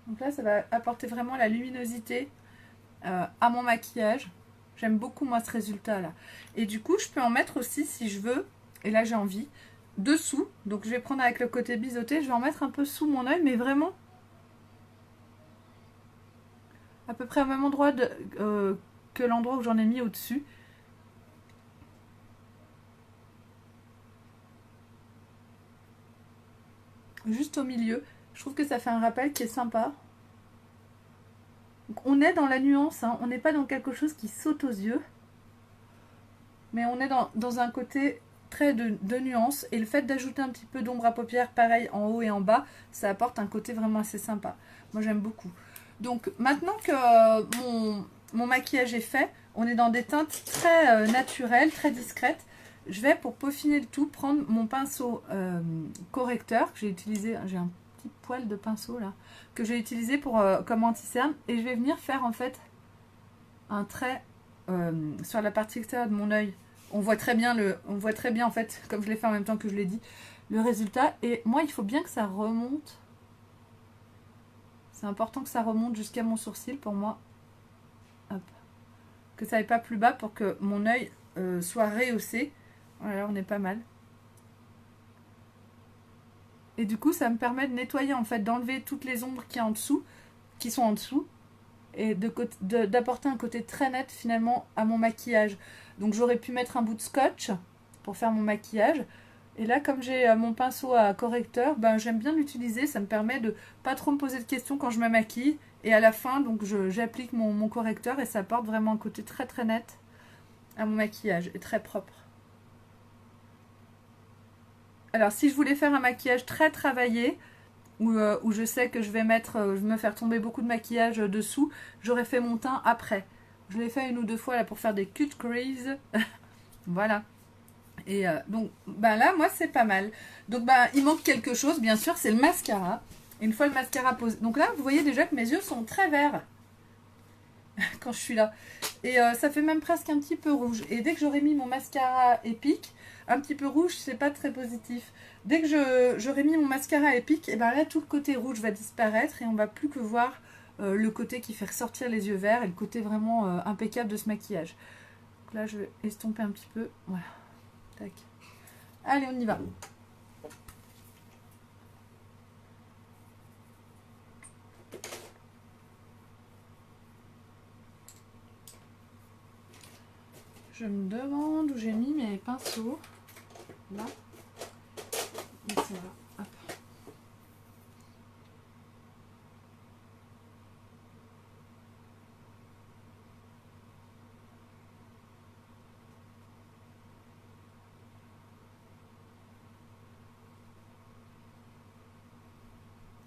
Donc là, ça va apporter vraiment la luminosité à mon maquillage. J'aime beaucoup moi ce résultat là. Et du coup, je peux en mettre aussi si je veux, et là j'ai envie, dessous. Donc je vais prendre avec le côté biseauté, je vais en mettre un peu sous mon œil, mais vraiment à peu près au même endroit que l'endroit où j'en ai mis au-dessus. Juste au milieu. Je trouve que ça fait un rappel qui est sympa. Donc on est dans la nuance, hein. On n'est pas dans quelque chose qui saute aux yeux. Mais on est dans un côté très de nuance. Et le fait d'ajouter un petit peu d'ombre à paupières, pareil en haut et en bas, ça apporte un côté vraiment assez sympa. Moi j'aime beaucoup. Donc maintenant que mon maquillage est fait, on est dans des teintes très naturelles, très discrètes. je vais, pour peaufiner le tout, prendre mon pinceau correcteur que j'ai utilisé. J'ai un petit poil de pinceau là que j'ai utilisé pour comme anti-cerne, et je vais venir faire en fait un trait sur la partie extérieure de mon œil. On voit très bien en fait, comme je l'ai fait en même temps que je l'ai dit, le résultat. Et moi, il faut bien que ça remonte. C'est important que ça remonte jusqu'à mon sourcil pour moi. Hop. Que ça n'aille pas plus bas pour que mon œil soit rehaussé. Voilà, on est pas mal. Et du coup, ça me permet de nettoyer, en fait, d'enlever toutes les ombres qui sont en dessous, et d'apporter un côté très net, finalement, à mon maquillage. Donc, j'aurais pu mettre un bout de scotch pour faire mon maquillage. Et là, comme j'ai mon pinceau à correcteur, ben, j'aime bien l'utiliser. Ça me permet de pas trop me poser de questions quand je me maquille. Et à la fin, donc, j'applique mon correcteur, et ça apporte vraiment un côté très très net à mon maquillage, et très propre. Alors, si je voulais faire un maquillage très travaillé, où je sais que je vais me faire tomber beaucoup de maquillage dessous, j'aurais fait mon teint après. Je l'ai fait 1 ou 2 fois là pour faire des cut crease. Voilà. Et donc, ben là, moi, c'est pas mal. Donc, ben, il manque quelque chose, bien sûr, c'est le mascara. Une fois le mascara posé. Donc là, vous voyez déjà que mes yeux sont très verts quand je suis là. Et ça fait même presque un petit peu rouge. Et dès que j'aurai mis mon mascara épique, un petit peu rouge, c'est pas très positif. Dès que j'aurai mis mon mascara épique, et ben là, tout le côté rouge va disparaître et on va plus que voir le côté qui fait ressortir les yeux verts et le côté vraiment impeccable de ce maquillage. Donc là, je vais estomper un petit peu. Voilà. Tac. Allez, on y va. Je me demande où j'ai mis mes pinceaux. Là. Et c'est là. Hop.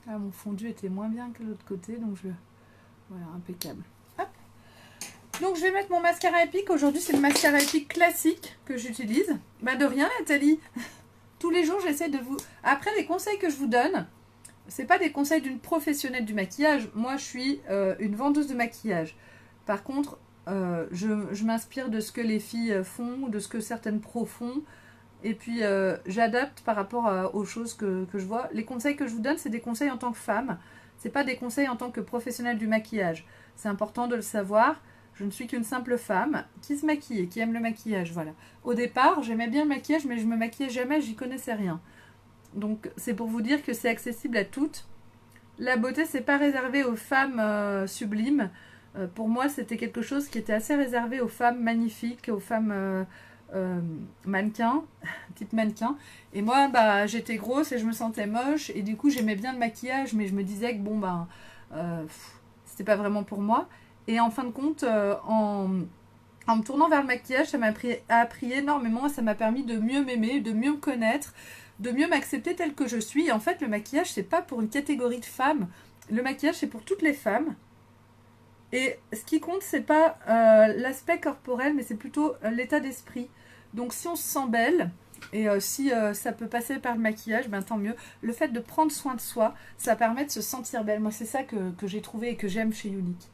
Ah, mon fondu était moins bien que l'autre côté, donc voilà, impeccable. Hop. Donc je vais mettre mon mascara épique. Aujourd'hui, c'est le mascara épique classique que j'utilise. Bah de rien, Nathalie. Tous les jours, j'essaie de vous... Après, les conseils que je vous donne, c'est pas des conseils d'une professionnelle du maquillage. Moi, je suis une vendeuse de maquillage. Par contre, je m'inspire de ce que les filles font, de ce que certaines pros font. Et puis, j'adapte par rapport aux choses que je vois. Les conseils que je vous donne, c'est des conseils en tant que femme. C'est pas des conseils en tant que professionnelle du maquillage. C'est important de le savoir. Je ne suis qu'une simple femme qui se maquille et qui aime le maquillage, voilà. Au départ, j'aimais bien le maquillage, mais je me maquillais jamais, j'y connaissais rien. Donc, c'est pour vous dire que c'est accessible à toutes. La beauté, c'est pas réservé aux femmes sublimes. Pour moi, c'était quelque chose qui était assez réservé aux femmes magnifiques, aux femmes mannequins, type mannequin. Et moi, bah, j'étais grosse et je me sentais moche. Et du coup, j'aimais bien le maquillage, mais je me disais que bon, ben, c'était pas vraiment pour moi. Et en fin de compte, en me tournant vers le maquillage, ça m'a appris énormément. Ça m'a permis de mieux m'aimer, de mieux me connaître, de mieux m'accepter telle que je suis. Et en fait, le maquillage, c'est pas pour une catégorie de femmes. Le maquillage, c'est pour toutes les femmes. Et ce qui compte, c'est pas l'aspect corporel, mais c'est plutôt l'état d'esprit. Donc, si on se sent belle, et si ça peut passer par le maquillage, ben tant mieux. Le fait de prendre soin de soi, ça permet de se sentir belle. Moi, c'est ça que j'ai trouvé et que j'aime chez Younique.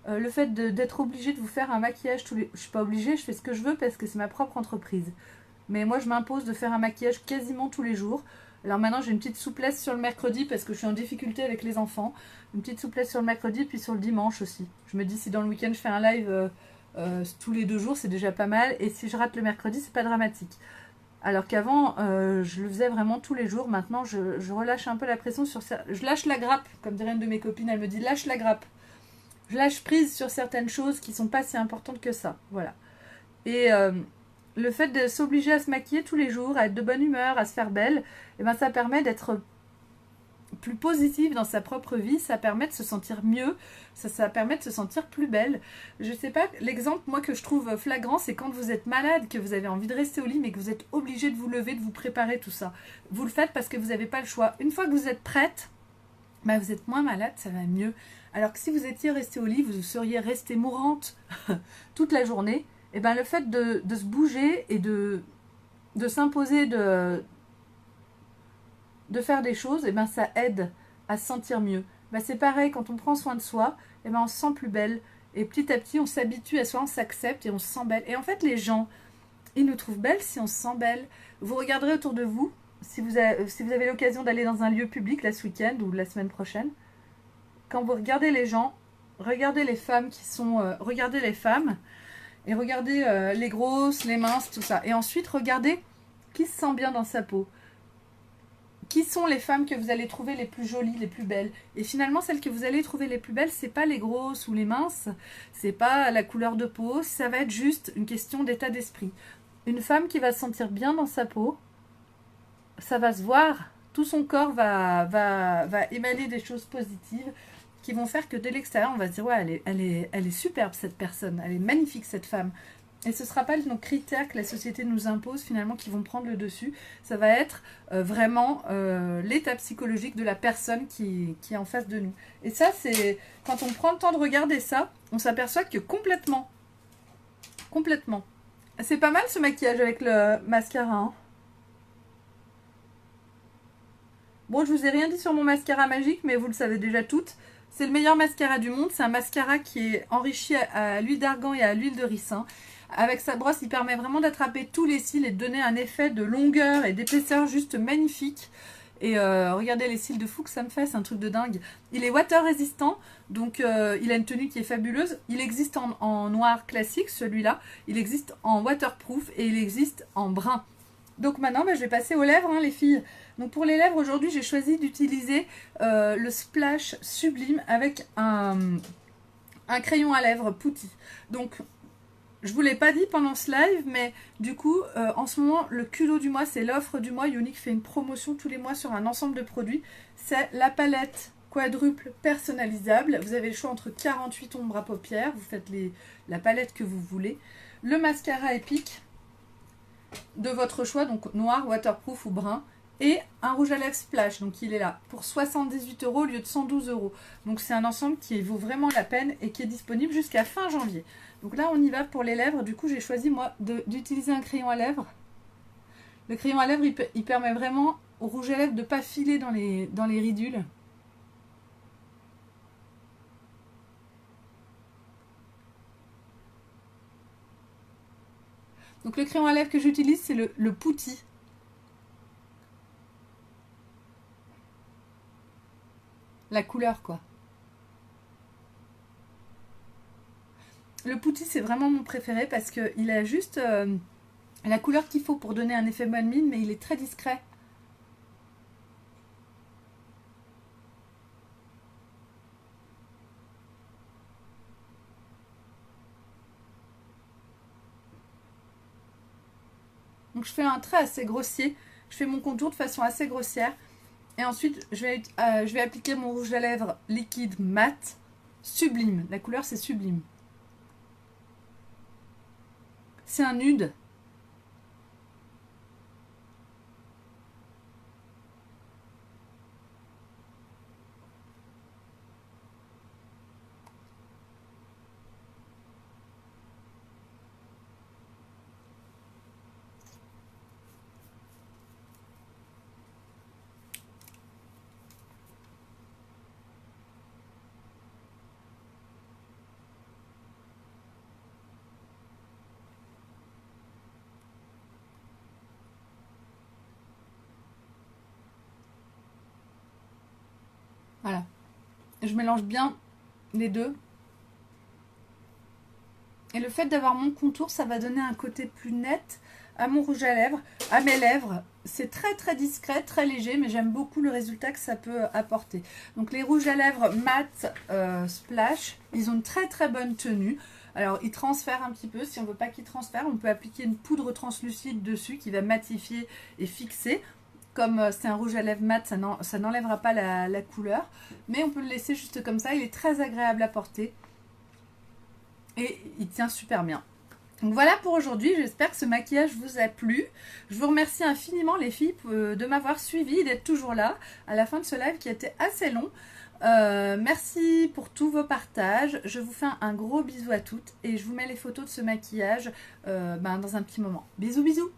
Le fait d'être obligée de vous faire un maquillage tous les... Je suis pas obligée, je fais ce que je veux parce que c'est ma propre entreprise. Mais moi, je m'impose de faire un maquillage quasiment tous les jours. Alors maintenant, j'ai une petite souplesse sur le mercredi parce que je suis en difficulté avec les enfants. Une petite souplesse sur le mercredi, puis sur le dimanche aussi. Je me dis, si dans le week-end, je fais un live tous les 2 jours, c'est déjà pas mal. Et si je rate le mercredi, c'est pas dramatique. Alors qu'avant, je le faisais vraiment tous les jours. Maintenant, je relâche un peu la pression sur ça. Je lâche la grappe, comme dirait une de mes copines. Elle me dit, lâche la grappe. Je lâche prise sur certaines choses qui sont pas si importantes que ça. Voilà. Et le fait de s'obliger à se maquiller tous les jours, à être de bonne humeur, à se faire belle, eh ben, ça permet d'être plus positive dans sa propre vie, ça permet de se sentir mieux, ça permet de se sentir plus belle. Je sais pas, l'exemple moi que je trouve flagrant, c'est quand vous êtes malade, que vous avez envie de rester au lit, mais que vous êtes obligé de vous lever, de vous préparer, tout ça. Vous le faites parce que vous n'avez pas le choix. Une fois que vous êtes prête, bah vous êtes moins malade, ça va mieux. Alors que si vous étiez restée au lit, vous seriez restée mourante toute la journée. Et ben le fait de se bouger et de de s'imposer de faire des choses, et ben ça aide à se sentir mieux. Ben c'est pareil, quand on prend soin de soi, et ben on se sent plus belle. Et petit à petit, on s'habitue à soi, on s'accepte et on se sent belle. Et en fait, les gens, ils nous trouvent belles si on se sent belle. Vous regarderez autour de vous, si vous avez l'occasion d'aller dans un lieu public là ce week-end ou la semaine prochaine. Quand vous regardez les gens, regardez les femmes qui sont... regardez les femmes et regardez les grosses, les minces, tout ça. Et ensuite, regardez qui se sent bien dans sa peau. Qui sont les femmes que vous allez trouver les plus jolies, les plus belles? Et finalement, celles que vous allez trouver les plus belles, c'est pas les grosses ou les minces, c'est pas la couleur de peau, ça va être juste une question d'état d'esprit. Une femme qui va se sentir bien dans sa peau, ça va se voir, tout son corps va émaner des choses positives qui vont faire que dès l'extérieur, on va se dire ouais, elle est superbe cette personne, elle est magnifique cette femme. Et ce ne sera pas nos critères que la société nous impose finalement qui vont prendre le dessus. Ça va être vraiment l'état psychologique de la personne qui est en face de nous. Et ça, c'est quand on prend le temps de regarder ça, on s'aperçoit que complètement. C'est pas mal ce maquillage avec le mascara. Hein. Bon, je vous ai rien dit sur mon mascara magique, mais vous le savez déjà toutes. C'est le meilleur mascara du monde. C'est un mascara qui est enrichi à l'huile d'argan et à l'huile de ricin. Avec sa brosse, il permet vraiment d'attraper tous les cils et de donner un effet de longueur et d'épaisseur juste magnifique. Et regardez les cils de fou que ça me fait, c'est un truc de dingue. Il est water résistant, donc il a une tenue qui est fabuleuse. Il existe en noir classique, celui-là. Il existe en waterproof et il existe en brun. Donc maintenant, je vais passer aux lèvres, hein, les filles. Donc pour les lèvres, aujourd'hui, j'ai choisi d'utiliser le Splash Sublime avec un crayon à lèvres Putty. Donc... je ne vous l'ai pas dit pendant ce live, mais du coup, en ce moment, le culot du mois, c'est l'offre du mois. Younique fait une promotion tous les mois sur un ensemble de produits. C'est la palette quadruple personnalisable. Vous avez le choix entre 48 ombres à paupières. Vous faites la palette que vous voulez. Le mascara épique de votre choix, donc noir, waterproof ou brun. Et un rouge à lèvres Splash, donc il est là pour 78 € au lieu de 112 €. Donc c'est un ensemble qui vaut vraiment la peine et qui est disponible jusqu'à fin janvier. Donc là on y va pour les lèvres. Du coup j'ai choisi moi d'utiliser un crayon à lèvres. Le crayon à lèvres il permet vraiment au rouge à lèvres de ne pas filer dans les ridules. Donc le crayon à lèvres que j'utilise c'est le Putty. La couleur quoi. Le Putty c'est vraiment mon préféré parce qu'il a juste la couleur qu'il faut pour donner un effet bonne mine, mais il est très discret. Donc je fais un trait assez grossier, je fais mon contour de façon assez grossière. Et ensuite, je vais appliquer mon rouge à lèvres liquide mat, sublime. La couleur, c'est sublime. C'est un nude. Voilà. Je mélange bien les deux. Et le fait d'avoir mon contour, ça va donner un côté plus net à mon rouge à lèvres, à mes lèvres. C'est très très discret, très léger, mais j'aime beaucoup le résultat que ça peut apporter. Donc les rouges à lèvres mat Splash, ils ont une très très bonne tenue. Alors ils transfèrent un petit peu, si on ne veut pas qu'ils transfèrent, on peut appliquer une poudre translucide dessus qui va matifier et fixer. Comme c'est un rouge à lèvres mat, ça n'enlèvera pas la couleur. Mais on peut le laisser juste comme ça, il est très agréable à porter. Et il tient super bien. Donc voilà pour aujourd'hui, j'espère que ce maquillage vous a plu. Je vous remercie infiniment les filles de m'avoir suivi et d'être toujours là à la fin de ce live qui a été assez long. Merci pour tous vos partages. Je vous fais un gros bisou à toutes et je vous mets les photos de ce maquillage dans un petit moment. Bisous bisous.